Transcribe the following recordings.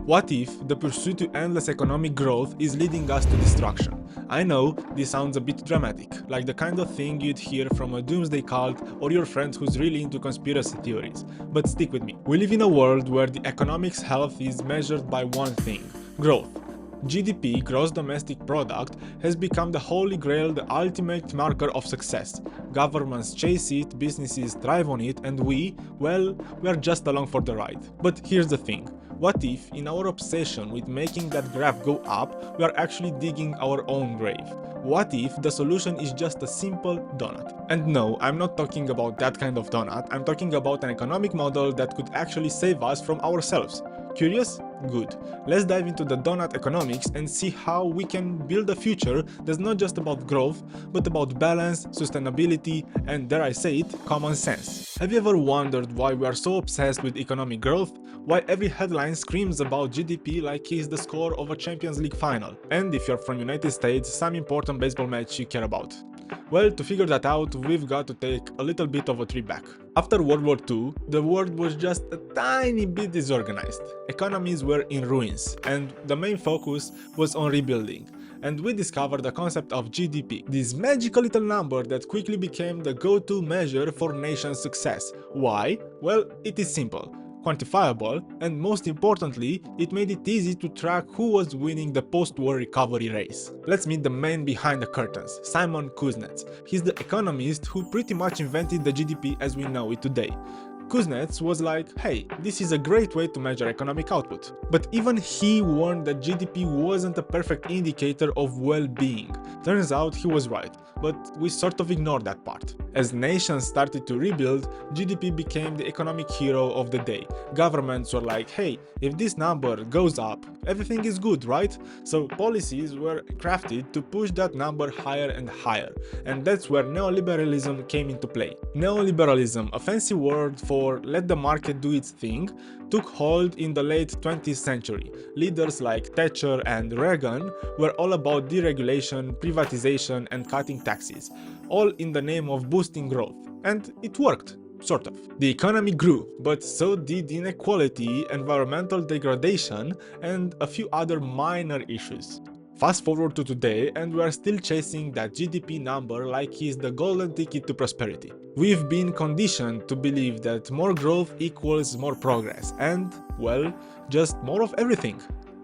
What if the pursuit to endless economic growth is leading us to destruction? I know this sounds a bit dramatic, like the kind of thing you'd hear from a doomsday cult or your friend who's really into conspiracy theories. But stick with me. We live in a world where the economic's health is measured by one thing: growth. GDP, gross domestic product, has become the holy grail, the ultimate marker of success. Governments chase it, businesses thrive on it, and we are just along for the ride. But here's the thing. What if, in our obsession with making that graph go up, we are actually digging our own grave? What if the solution is just a simple donut? And no, I'm not talking about that kind of donut, I'm talking about an economic model that could actually save us from ourselves. Curious? Good. Let's dive into the Doughnut Economics and see how we can build a future that's not just about growth, but about balance, sustainability, and, dare I say it, common sense. Have you ever wondered why we are so obsessed with economic growth? Why every headline screams about GDP like it's the score of a Champions League final? And if you're from United States, some important baseball match you care about. Well, to figure that out, we've got to take a little bit of a trip back. After World War II, the world was just a tiny bit disorganized. Economies were in ruins, and the main focus was on rebuilding. And we discovered the concept of GDP, this magical little number that quickly became the go-to measure for nation success. Why? Well, it is simple, quantifiable, and most importantly, it made it easy to track who was winning the post-war recovery race. Let's meet the man behind the curtains, Simon Kuznets. He's the economist who pretty much invented the GDP as we know it today. Kuznets was like, hey, this is a great way to measure economic output. But even he warned that GDP wasn't a perfect indicator of well-being. Turns out he was right, but we sort of ignored that part. As nations started to rebuild, GDP became the economic hero of the day. Governments were like, hey, if this number goes up, everything is good, right? So policies were crafted to push that number higher and higher. And that's where neoliberalism came into play. Neoliberalism, a fancy word for let the market do its thing, took hold in the late 20th century. Leaders like Thatcher and Reagan were all about deregulation, privatization, and cutting taxes, all in the name of boosting growth. And it worked. Sort of. The economy grew, but so did inequality, environmental degradation, and a few other minor issues. Fast forward to today, and we are still chasing that GDP number like it's the golden ticket to prosperity. We've been conditioned to believe that more growth equals more progress and, well, just more of everything.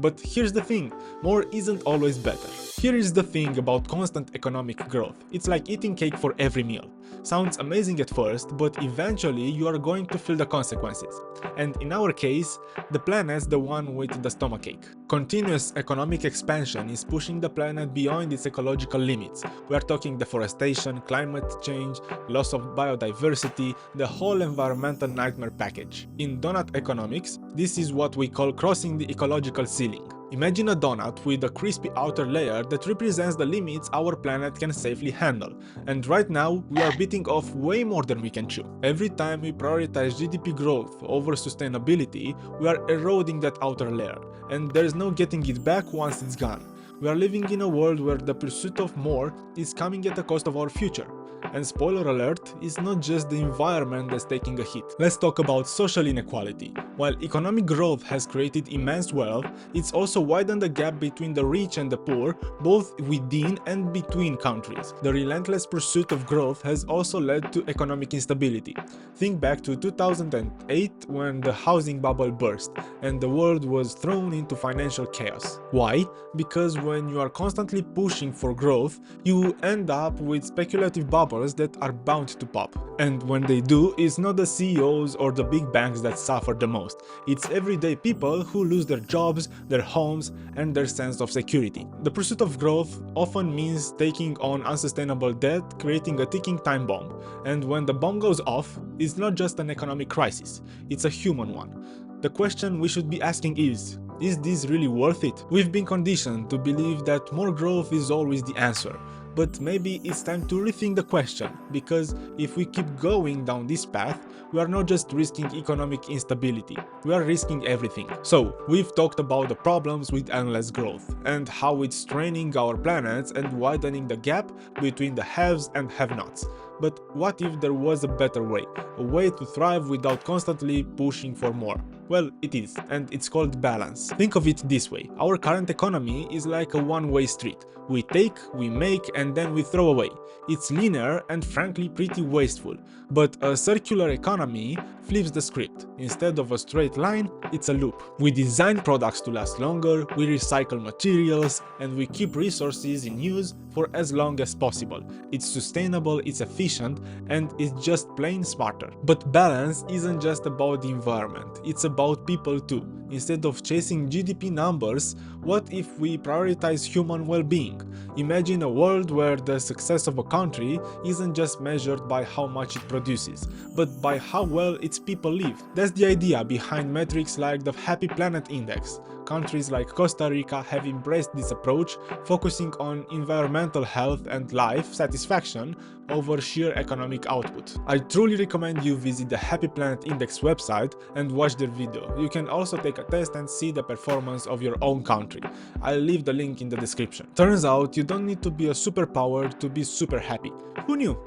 But here's the thing, more isn't always better. Here is the thing about constant economic growth. It's like eating cake for every meal. Sounds amazing at first, but eventually you are going to feel the consequences. And in our case, the planet's the one with the stomachache. Continuous economic expansion is pushing the planet beyond its ecological limits. We are talking deforestation, climate change, loss of biodiversity, the whole environmental nightmare package. In Doughnut Economics, this is what we call crossing the ecological ceiling. Imagine a donut with a crispy outer layer that represents the limits our planet can safely handle. And right now, we are biting off way more than we can chew. Every time we prioritize GDP growth over sustainability, we are eroding that outer layer. And there's no getting it back once it's gone. We are living in a world where the pursuit of more is coming at the cost of our future. And spoiler alert, it's not just the environment that's taking a hit. Let's talk about social inequality. While economic growth has created immense wealth, it's also widened the gap between the rich and the poor, both within and between countries. The relentless pursuit of growth has also led to economic instability. Think back to 2008 when the housing bubble burst and the world was thrown into financial chaos. Why? Because when you are constantly pushing for growth, you end up with speculative bubbles that are bound to pop. And when they do, it's not the CEOs or the big banks that suffer the most. It's everyday people who lose their jobs, their homes, and their sense of security. The pursuit of growth often means taking on unsustainable debt, creating a ticking time bomb. And when the bomb goes off, it's not just an economic crisis, it's a human one. The question we should be asking is this really worth it? We've been conditioned to believe that more growth is always the answer. But maybe it's time to rethink the question, because if we keep going down this path, we are not just risking economic instability, we are risking everything. So, we've talked about the problems with endless growth, and how it's straining our planets and widening the gap between the haves and have-nots. But what if there was a better way? A way to thrive without constantly pushing for more? Well, it is, and it's called balance. Think of it this way. Our current economy is like a one-way street. We take, we make, and then we throw away. It's linear and frankly pretty wasteful. But a circular economy flips the script. Instead of a straight line, it's a loop. We design products to last longer, we recycle materials, and we keep resources in use for as long as possible. It's sustainable, it's efficient, and it's just plain smarter. But balance isn't just about the environment, it's about people too. Instead of chasing GDP numbers, what if we prioritize human well-being? Imagine a world where the success of a country isn't just measured by how much it produces, but by how well its people live. That's the idea behind metrics like the Happy Planet Index. Countries like Costa Rica have embraced this approach, focusing on environmental health and life satisfaction over sheer economic output. I truly recommend you visit the Happy Planet Index website and watch their video. You can also take a test and see the performance of your own country. I'll leave the link in the description. Turns out you don't need to be a superpower to be super happy. Who knew?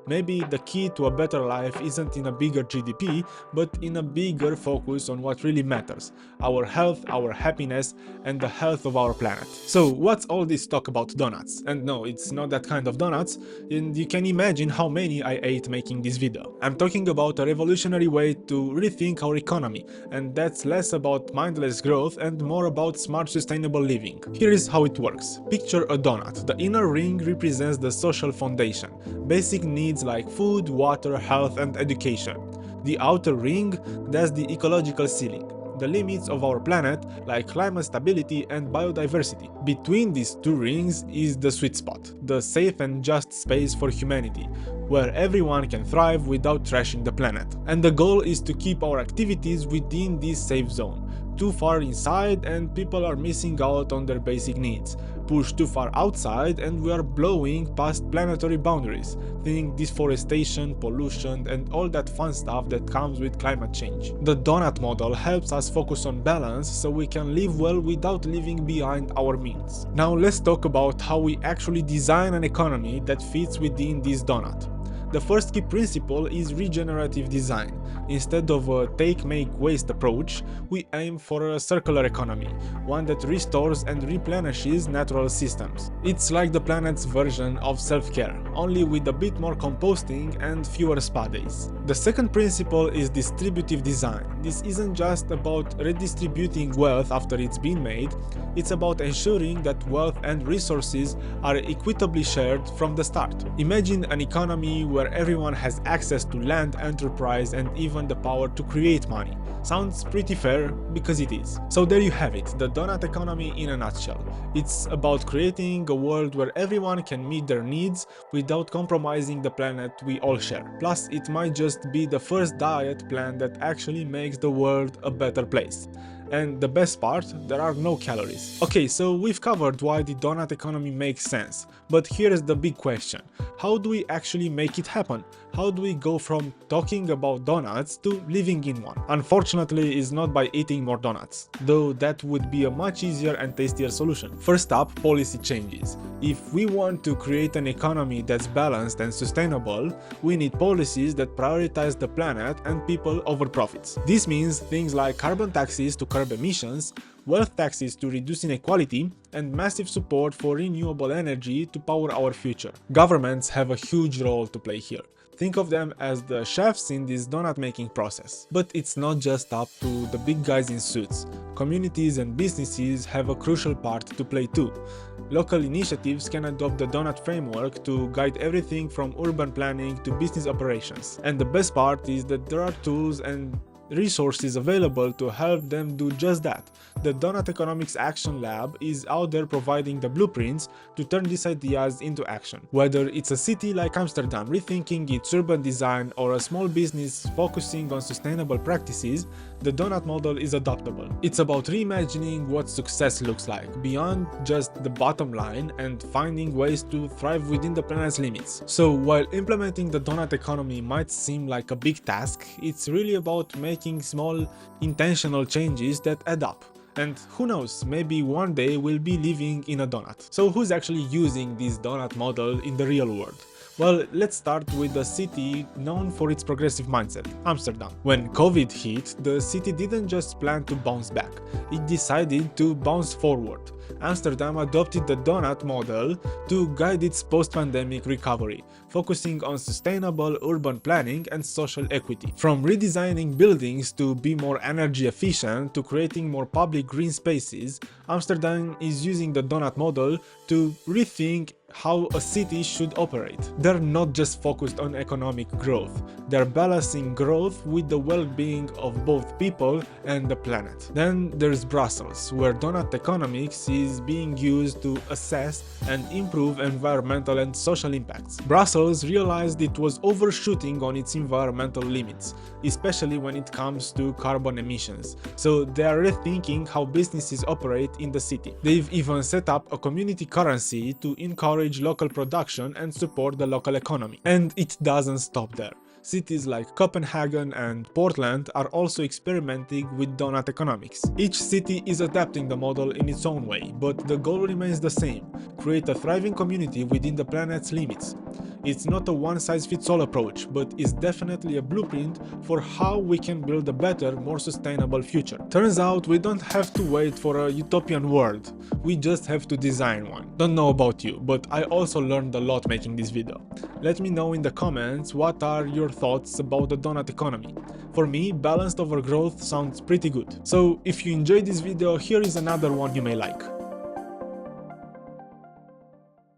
Maybe the key to a better life isn't in a bigger GDP, but in a bigger focus on what really matters: our health, our happiness, and the health of our planet. So what's all this talk about donuts? And no, it's not that kind of donuts, and you can imagine how many I ate making this video. I'm talking about a revolutionary way to rethink our economy, and that's less about mindless growth and more about smart sustainable living. Here is how it works. Picture a donut. The inner ring represents the social foundation, basic needs like food, water, health, and education. The outer ring, that's the ecological ceiling, the limits of our planet like climate stability and biodiversity. Between these two rings is the sweet spot, the safe and just space for humanity, where everyone can thrive without trashing the planet. And the goal is to keep our activities within this safe zone. Too far inside and people are missing out on their basic needs. Push too far outside and we are blowing past planetary boundaries. Think deforestation, pollution, and all that fun stuff that comes with climate change. The donut model helps us focus on balance so we can live well without leaving behind our means. Now let's talk about how we actually design an economy that fits within this donut. The first key principle is regenerative design. Instead of a take, make, waste approach, we aim for a circular economy, one that restores and replenishes natural systems. It's like the planet's version of self-care, only with a bit more composting and fewer spa days. The second principle is distributive design. This isn't just about redistributing wealth after it's been made, it's about ensuring that wealth and resources are equitably shared from the start. Imagine an economy where everyone has access to land, enterprise, and even the power to create money. Sounds pretty fair, because it is. So there you have it, the Doughnut Economy in a nutshell. It's about creating a world where everyone can meet their needs without compromising the planet we all share. Plus, it might just be the first diet plan that actually makes the world a better place. And the best part, there are no calories. Okay, so we've covered why the Doughnut Economy makes sense, but here's the big question. How do we actually make it happen? How do we go from talking about donuts to living in one? Unfortunately, it's not by eating more donuts, though that would be a much easier and tastier solution. First up, policy changes. If we want to create an economy that's balanced and sustainable, we need policies that prioritize the planet and people over profits. This means things like carbon taxes to curb emissions, wealth taxes to reduce inequality, and massive support for renewable energy to power our future. Governments have a huge role to play here. Think of them as the chefs in this donut making process. But it's not just up to the big guys in suits. Communities and businesses have a crucial part to play too. Local initiatives can adopt the donut framework to guide everything from urban planning to business operations. And the best part is that there are tools and resources available to help them do just that. The Doughnut Economics Action Lab is out there providing the blueprints to turn these ideas into action. Whether it's a city like Amsterdam rethinking its urban design or a small business focusing on sustainable practices, the Doughnut model is adaptable. It's about reimagining what success looks like, beyond just the bottom line, and finding ways to thrive within the planet's limits. So while implementing the Doughnut Economy might seem like a big task, it's really about making small, intentional changes that add up. And who knows, maybe one day we'll be living in a donut. So who's actually using this donut model in the real world? Well, let's start with a city known for its progressive mindset, Amsterdam. When COVID hit, the city didn't just plan to bounce back, it decided to bounce forward. Amsterdam adopted the Doughnut model to guide its post-pandemic recovery, focusing on sustainable urban planning and social equity. From redesigning buildings to be more energy efficient to creating more public green spaces, Amsterdam is using the Doughnut model to rethink how a city should operate. They're not just focused on economic growth, they're balancing growth with the well-being of both people and the planet. Then there's Brussels, where Doughnut Economics is being used to assess and improve environmental and social impacts. Brussels realized it was overshooting on its environmental limits, especially when it comes to carbon emissions, so they are rethinking how businesses operate in the city. They've even set up a community currency to encourage local production and support the local economy. And it doesn't stop there. Cities like Copenhagen and Portland are also experimenting with Doughnut Economics. Each city is adapting the model in its own way, but the goal remains the same: create a thriving community within the planet's limits. It's not a one-size-fits-all approach, but is definitely a blueprint for how we can build a better, more sustainable future. Turns out we don't have to wait for a utopian world, we just have to design one. Don't know about you, but I also learned a lot making this video. Let me know in the comments what are your thoughts about the Doughnut economy. For me, balanced over growth sounds pretty good. So if you enjoyed this video, here is another one you may like.